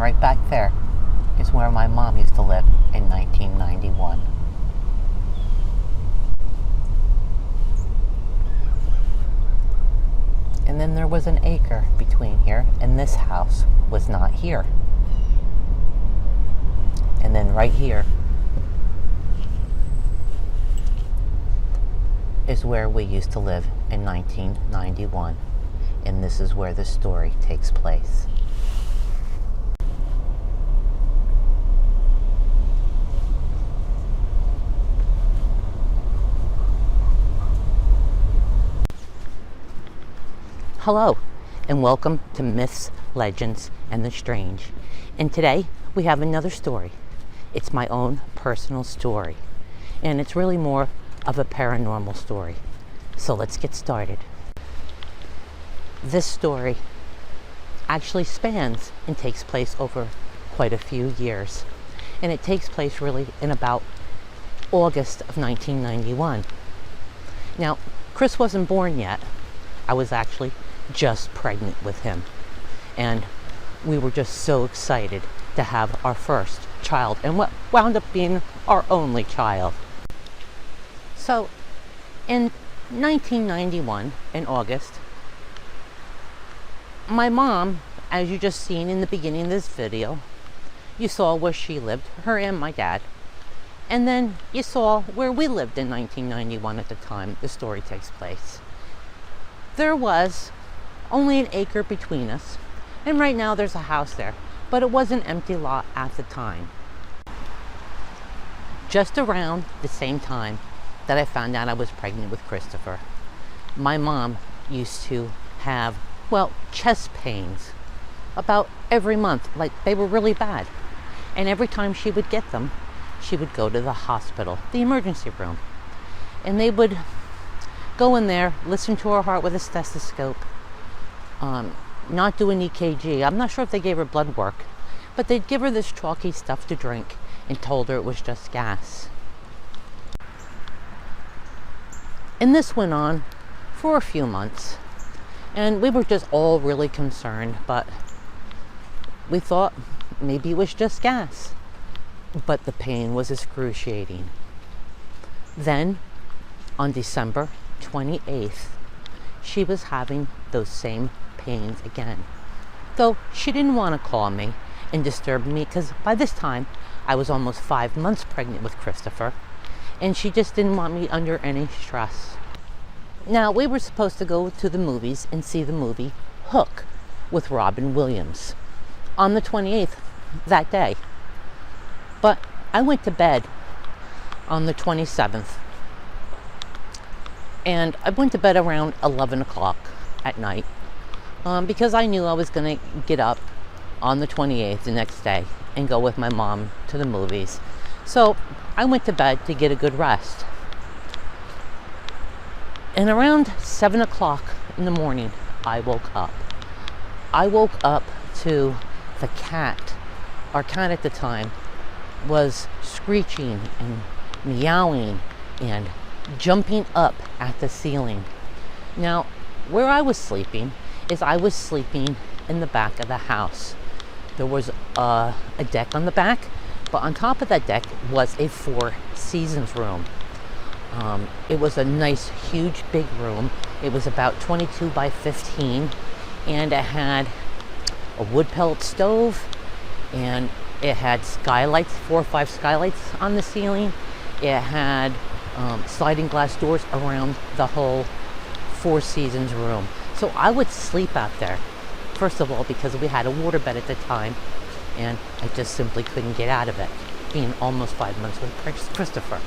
right back there is where my mom used to live in 1991. And then there was an acre between here, and this house was not here. And then right here is where we used to live in 1991. And this is where the story takes place. Hello, and welcome to Myths, Legends, and the Strange. And today we have another story. It's my own personal story, and it's really more of a paranormal story. So let's get started. This story actually spans and takes place over quite a few years, and it takes place really in about August of 1991. Now, Chris wasn't born yet. I was actually just pregnant with him, and we were just so excited to have our first child, and what wound up being our only child. So in 1991, in August, my mom, as you just seen in the beginning of this video, you saw where she lived, her and my dad, and then you saw where we lived in 1991 at the time the story takes place. There was only an acre between us, and right now there's a house there, but it was an empty lot at the time. Just around the same time that I found out I was pregnant with Christopher, my mom used to have, chest pains about every month. Like, they were really bad, and every time she would get them, she would go to the hospital, the emergency room, and they would go in there, listen to her heart with a stethoscope, not do an EKG. I'm not sure if they gave her blood work, but they'd give her this chalky stuff to drink and told her it was just gas. And this went on for a few months, and we were just all really concerned, but we thought maybe it was just gas. But the pain was excruciating. Then, on December 28th, she was having those same pains again. Though she didn't want to call me and disturb me, because by this time I was almost 5 months pregnant with Christopher, and she just didn't want me under any stress. Now, we were supposed to go to the movies and see the movie Hook with Robin Williams on the 28th that day. But I went to bed on the 27th, and I went to bed around 11 o'clock at night because I knew I was going to get up on the 28th the next day and go with my mom to the movies. So I went to bed to get a good rest. And around 7 o'clock in the morning, I woke up. I woke up to the cat. Our cat at the time was screeching and meowing and jumping up at the ceiling. Now, where I was sleeping is I was sleeping in the back of the house. There was a deck on the back, but on top of that deck was a Four Seasons room. It was a nice, huge, big room. It was about 22 by 15, and it had a wood pellet stove, and it had skylights, 4 or 5 skylights on the ceiling. It had sliding glass doors around the whole Four Seasons room. So I would sleep out there, first of all, because we had a waterbed at the time, and I just simply couldn't get out of it, being almost 5 months with Christopher.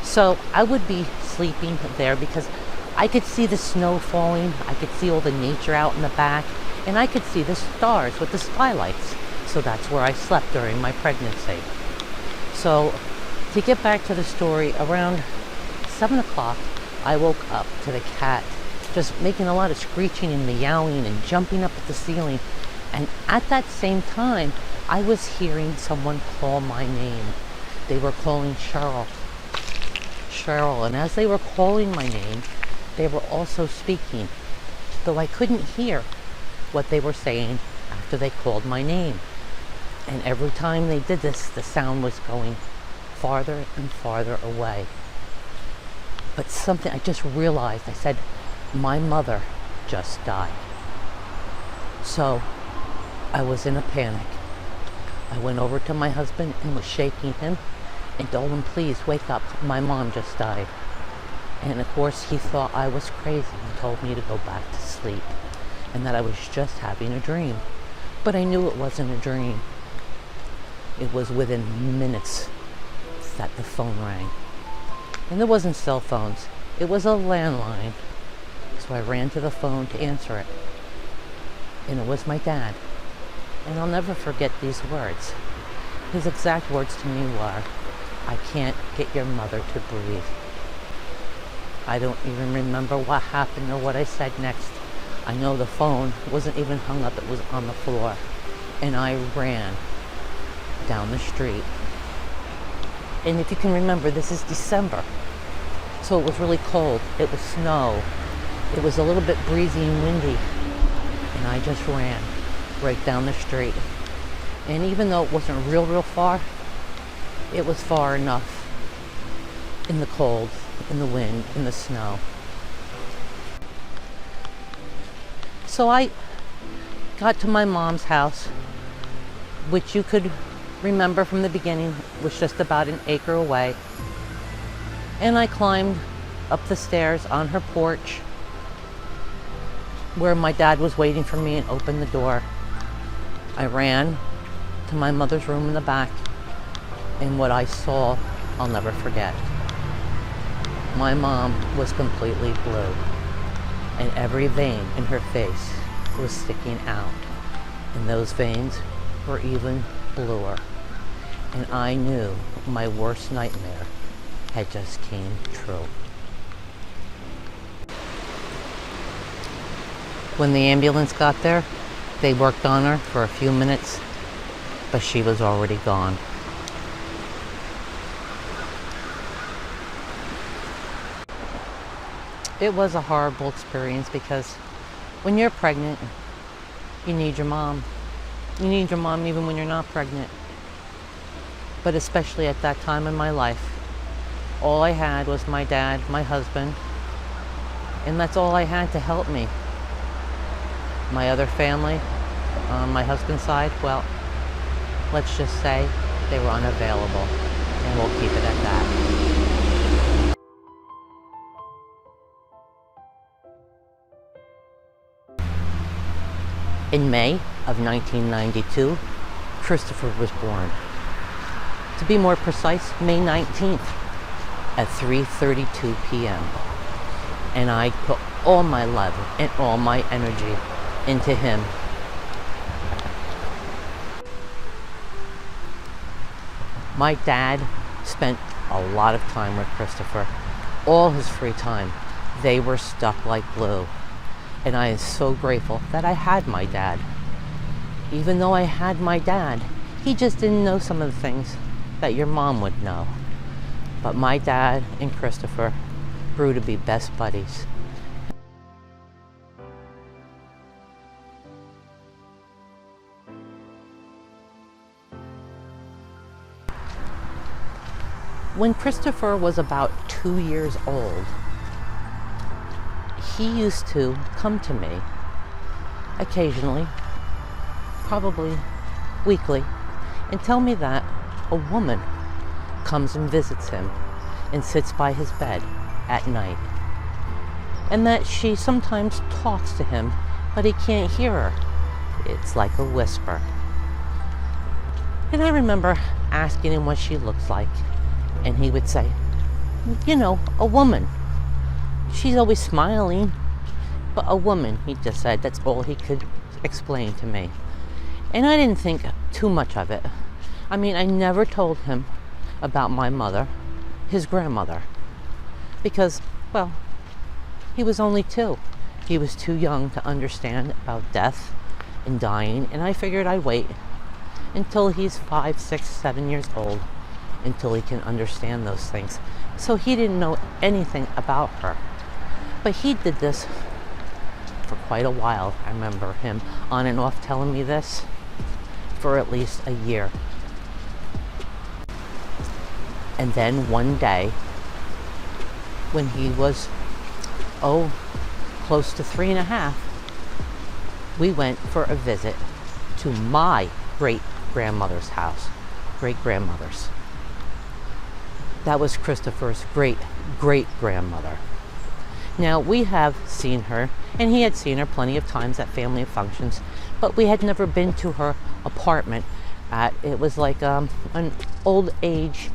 So I would be sleeping there because I could see the snow falling, I could see all the nature out in the back, and I could see the stars with the skylights. So that's where I slept during my pregnancy. So to get back to the story, around 7 o'clock, I woke up to the cat just making a lot of screeching and meowing and jumping up at the ceiling. And at that same time, I was hearing someone call my name. They were calling Cheryl. Cheryl. And as they were calling my name, they were also speaking, though I couldn't hear what they were saying after they called my name. And every time they did this, the sound was going farther and farther away. But something, I just realized, I said, my mother just died. So I was in a panic. I went over to my husband and was shaking him and told him, please wake up, my mom just died. And of course he thought I was crazy and told me to go back to sleep and that I was just having a dream. But I knew it wasn't a dream. It was within minutes that the phone rang. And there wasn't cell phones, it was a landline. So I ran to the phone to answer it. And it was my dad. And I'll never forget these words. His exact words to me were, I can't get your mother to breathe. I don't even remember what happened or what I said next. I know the phone wasn't even hung up, it was on the floor. And I ran down the street. And if you can remember, this is December. So it was really cold. It was snow. It was a little bit breezy and windy. And I just ran right down the street. And even though it wasn't real far, it was far enough in the cold, in the wind, in the snow. So I got to my mom's house, which you could remember from the beginning was just about an acre away. And I climbed up the stairs on her porch where my dad was waiting for me and opened the door. I ran to my mother's room in the back, and what I saw, I'll never forget. My mom was completely blue, and every vein in her face was sticking out, and those veins were even bluer. And I knew my worst nightmare had just came true. When the ambulance got there, they worked on her for a few minutes, but she was already gone. It was a horrible experience because when you're pregnant, you need your mom. You need your mom even when you're not pregnant. But especially at that time in my life, all I had was my dad, my husband, and that's all I had to help me. My other family, on my husband's side, well, let's just say they were unavailable, and we'll keep it at that. In May of 1992, Christopher was born. To be more precise, May 19th at 3:32 p.m. And I put all my love and all my energy into him. My dad spent a lot of time with Christopher, all his free time. They were stuck like glue. And I am so grateful that I had my dad. Even though I had my dad, he just didn't know some of the things that your mom would know. But my dad and Christopher grew to be best buddies. When Christopher was about 2 years old, he used to come to me occasionally, probably weekly, and tell me that a woman comes and visits him and sits by his bed at night, and that she sometimes talks to him, but he can't hear her. It's like a whisper. And I remember asking him what she looks like, and he would say, you know, a woman. She's always smiling, but a woman, he just said. That's all he could explain to me. And I didn't think too much of it. I mean, I never told him about my mother, his grandmother, because, well, he was only 2. He was too young to understand about death and dying, and I figured I'd wait until he's 5, 6, 7 years old, until he can understand those things. So he didn't know anything about her. But he did this for quite a while. I remember him on and off telling me this. for at least a year. And then one day, when he was, close to 3.5, we went for a visit to my great-grandmother's house. Great-grandmother's. That was Christopher's great-great-grandmother. Now, we have seen her, and he had seen her plenty of times at family functions, but we had never been to her apartment. It was like an old age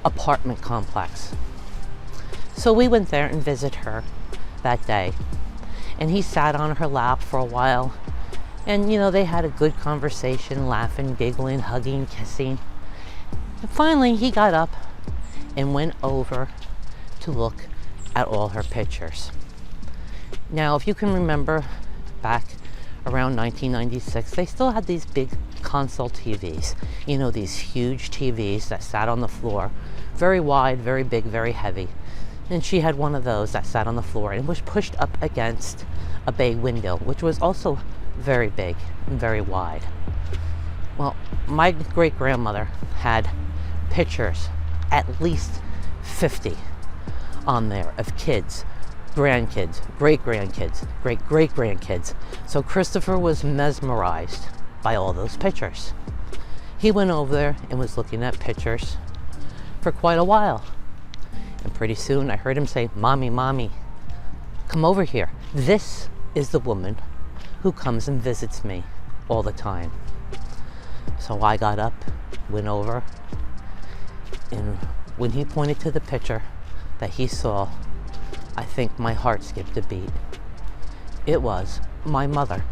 apartment complex. So we went there and visited her that day. And he sat on her lap for a while. And, they had a good conversation, laughing, giggling, hugging, kissing. And finally, he got up and went over to look at all her pictures. Now, if you can remember back around 1996, they still had these big console TVs. These huge TVs that sat on the floor. Very wide, very big, very heavy. And she had one of those that sat on the floor and was pushed up against a bay window, which was also very big and very wide. Well, my great-grandmother had pictures, at least 50 on there, of kids, grandkids, great-grandkids, great-great-grandkids. So Christopher was mesmerized by all those pictures. He went over there and was looking at pictures for quite a while. And pretty soon I heard him say, "Mommy, Mommy, come over here. This is the woman who comes and visits me all the time." So I got up, went over, and when he pointed to the picture that he saw, I think my heart skipped a beat. It was my mother.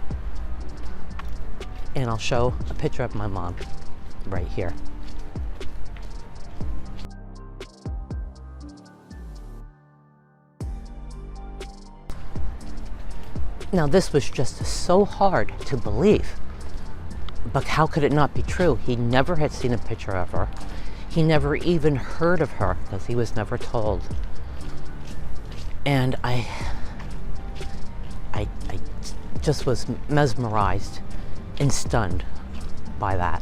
And I'll show a picture of my mom right here. Now, this was just so hard to believe. But how could it not be true? He never had seen a picture of her. He never even heard of her because he was never told. And I just was mesmerized and stunned by that.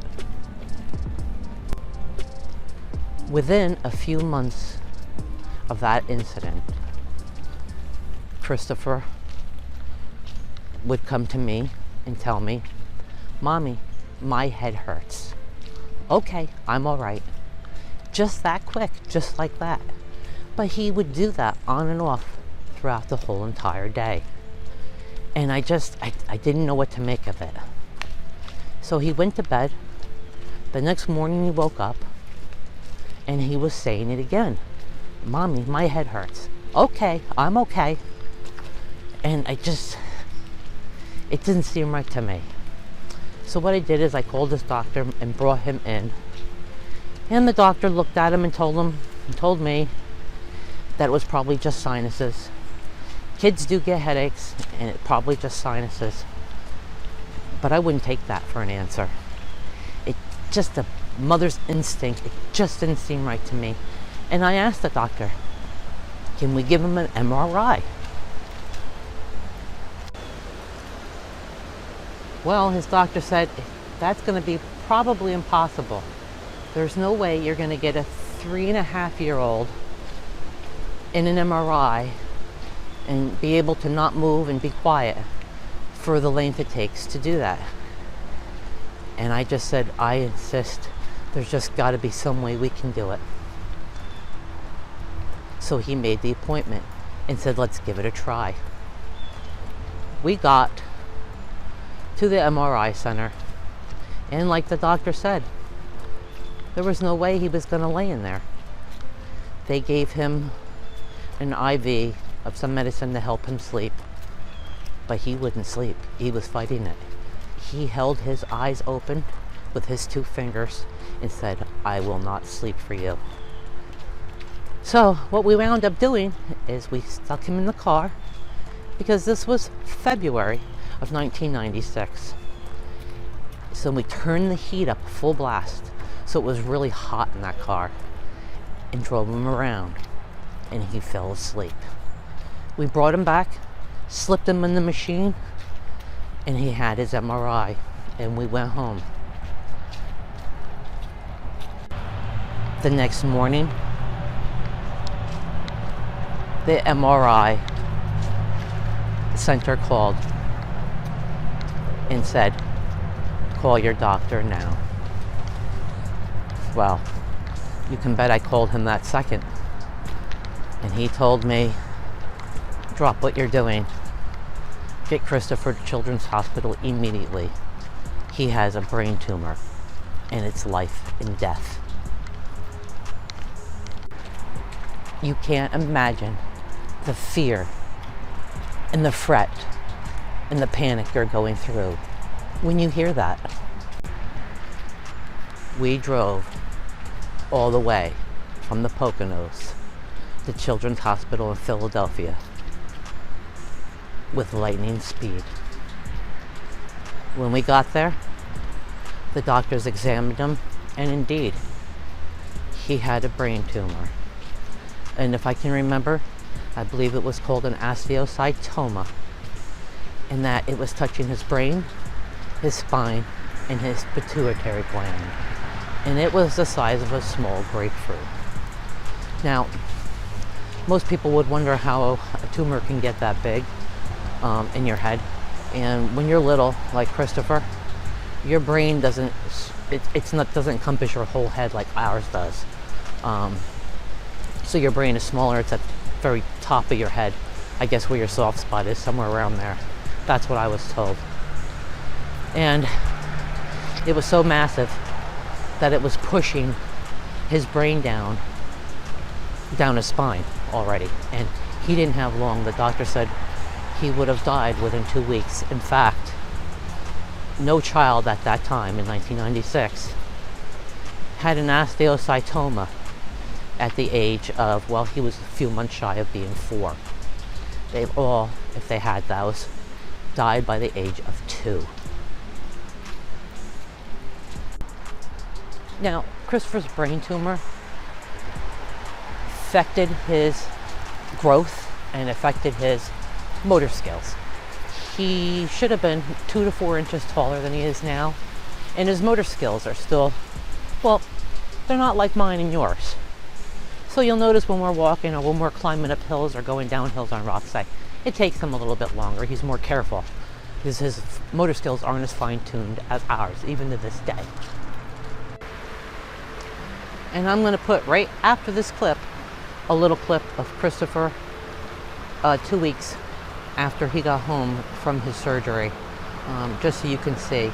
Within a few months of that incident, Christopher would come to me and tell me, "Mommy, my head hurts." Okay, I'm all right. Just that quick, just like that. But he would do that on and off throughout the whole entire day. And I didn't know what to make of it. So he went to bed. The next morning he woke up and he was saying it again. "Mommy, my head hurts." Okay, I'm okay. And it didn't seem right to me. So what I did is I called this doctor and brought him in. And the doctor looked at him and told me that it was probably just sinuses. Kids do get headaches, and it's probably just sinuses. But I wouldn't take that for an answer. It just a mother's instinct. It just didn't seem right to me. And I asked the doctor, "Can we give him an MRI?" Well, his doctor said, "That's going to be probably impossible. There's no way you're going to get a 3.5-year-old in an MRI and be able to not move and be quiet for the length it takes to do that." And I just said, "I insist. There's just got to be some way we can do it." So he made the appointment and said, "Let's give it a try." We got to the MRI center, and like the doctor said, there was no way he was going to lay in there. They gave him an IV of some medicine to help him sleep, but he wouldn't sleep. He was fighting it. He held his eyes open with his 2 fingers and said, "I will not sleep for you." So what we wound up doing is we stuck him in the car, because this was February of 1996. So we turned the heat up full blast, so it was really hot in that car, and drove him around, and he fell asleep. We brought him back, slipped him in the machine, and he had his MRI, and we went home. The next morning, the MRI center called and said, call your doctor now. Well, you can bet I called him that second. And he told me, drop what you're doing. Get Christopher to Children's Hospital immediately. He has a brain tumor, and it's life and death. You can't imagine the fear and the fret and the panic you're going through when you hear that. We drove all the way from the Poconos to Children's Hospital in Philadelphia with lightning speed. When we got there, the doctors examined him, and indeed, he had a brain tumor. And if I can remember, I believe it was called an astrocytoma, and that it was touching his brain, his spine, and his pituitary gland. And it was the size of a small grapefruit. Now, most people would wonder how a tumor can get that big in your head. And when you're little, like Christopher, your brain doesn't encompass your whole head like ours does. So your brain is smaller. It's at the very top of your head. I guess where your soft spot is, somewhere around there. That's what I was told. And it was so massive that it was pushing his brain down his spine already. And he didn't have long. The doctor said he would have died within 2 weeks. In fact, no child at that time in 1996 had an astrocytoma at the age of, well, he was a few months shy of being 4. They've all, if they had those, died by the age of 2. Now, Christopher's brain tumor affected his growth and affected his motor skills. He should have been 2 to 4 inches taller than he is now, and his motor skills are still, well, they're not like mine and yours. So you'll notice when we're walking or when we're climbing up hills or going down hills on rocks, it takes him a little bit longer. He's more careful because his motor skills aren't as fine-tuned as ours, even to this day. And I'm going to put right after this clip, a little clip of Christopher 2 weeks after he got home from his surgery, just so you can see.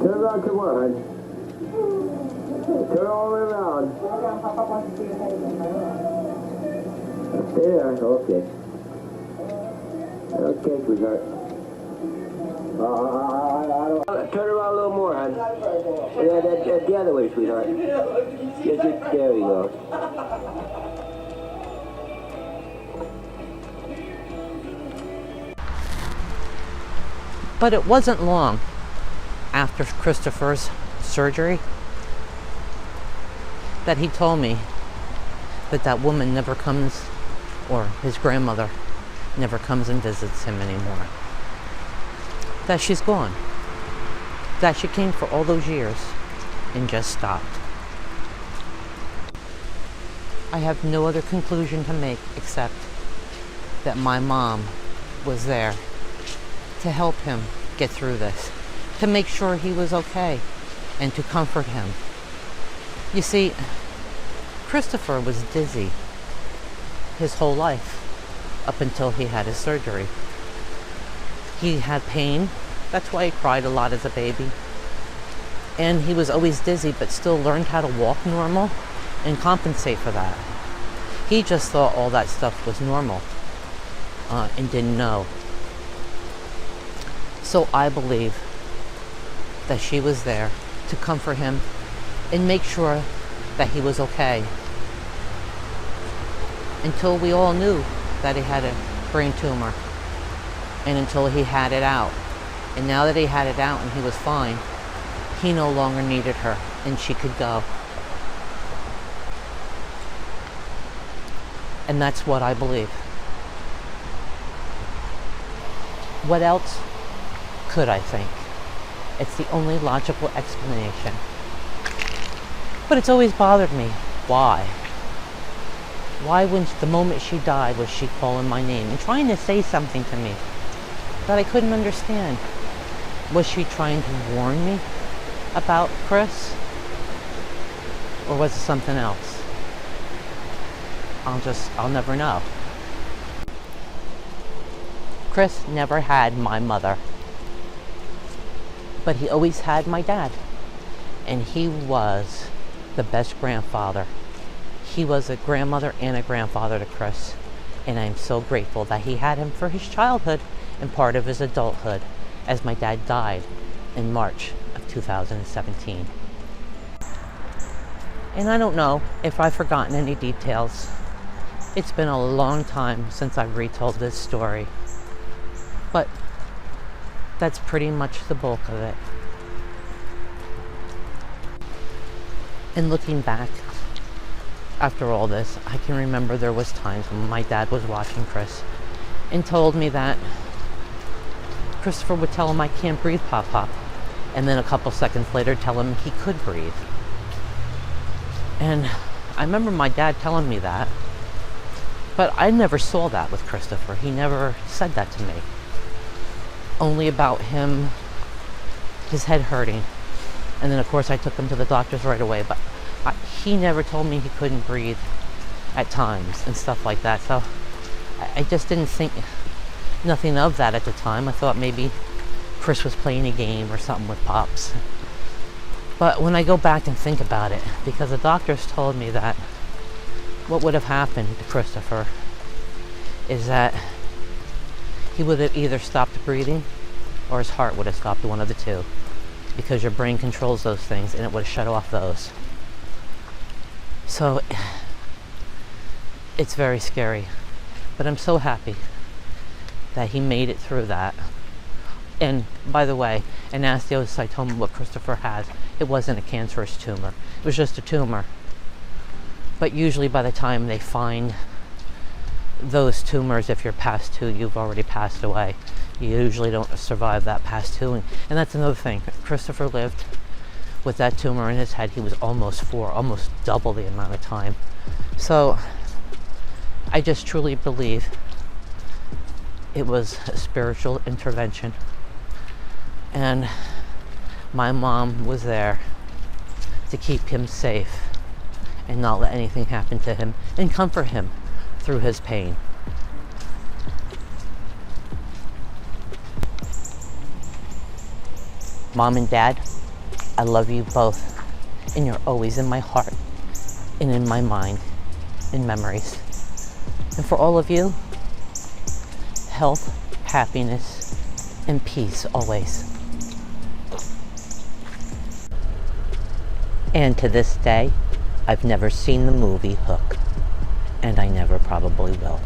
Turn around, come on, hon. Turn all the way around. Stay there, okay. Okay, sweetheart. Turn around a little more, hon. Yeah, the other way, sweetheart. Yes, there we go. But it wasn't long after Christopher's surgery that he told me that that woman never comes, or his grandmother never comes and visits him anymore. That she's gone. That she came for all those years and just stopped. I have no other conclusion to make except that my mom was there to help him get through this, to make sure he was okay, and to comfort him. You see, Christopher was dizzy his whole life up until he had his surgery. He had pain. That's why he cried a lot as a baby. And he was always dizzy, but still learned how to walk normal and compensate for that. He just thought all that stuff was normal and didn't know. So I believe that she was there to comfort him and make sure that he was okay, until we all knew that he had a brain tumor, and until he had it out. And now that he had it out and he was fine, he no longer needed her and she could go. And that's what I believe. What else could I think? It's the only logical explanation. But it's always bothered me. Why? Why, when the moment she died, was she calling my name and trying to say something to me that I couldn't understand? Was she trying to warn me about Chris? Or was it something else? I'll never know. Chris never had my mother, but he always had my dad. And he was the best grandfather. He was a grandmother and a grandfather to Chris. And I'm so grateful that he had him for his childhood and part of his adulthood, as my dad died in March of 2017. And I don't know if I've forgotten any details. It's been a long time since I've retold this story. But that's pretty much the bulk of it. And looking back, after all this, I can remember there was times when my dad was watching Chris and told me that Christopher would tell him, "I can't breathe, Pop-Pop." And then a couple seconds later tell him he could breathe. And I remember my dad telling me that, but I never saw that with Christopher. He never said that to me. Only about him, his head hurting. And then of course I took him to the doctors right away, but he never told me he couldn't breathe at times and stuff like that. So I just didn't think nothing of that at the time. I thought maybe Chris was playing a game or something with Pops. But when I go back and think about it, because the doctors told me that what would have happened to Christopher is that he would have either stopped breathing or his heart would have stopped, one of the two, because your brain controls those things and it would have shut off those. So it's very scary, but I'm so happy that he made it through that. And by the way, an astrocytoma, what Christopher has, it wasn't a cancerous tumor. It was just a tumor. But usually by the time they find those tumors, if you're past 2, you've already passed away. You usually don't survive that past 2. And that's another thing. Christopher lived with that tumor in his head. He was almost 4, almost double the amount of time. So I just truly believe it was a spiritual intervention. And my mom was there to keep him safe and not let anything happen to him and comfort him through his pain. Mom and Dad, I love you both, and you're always in my heart and in my mind, in memories. And for all of you, health, happiness, and peace always. And to this day, I've never seen the movie Hook, and I never probably will.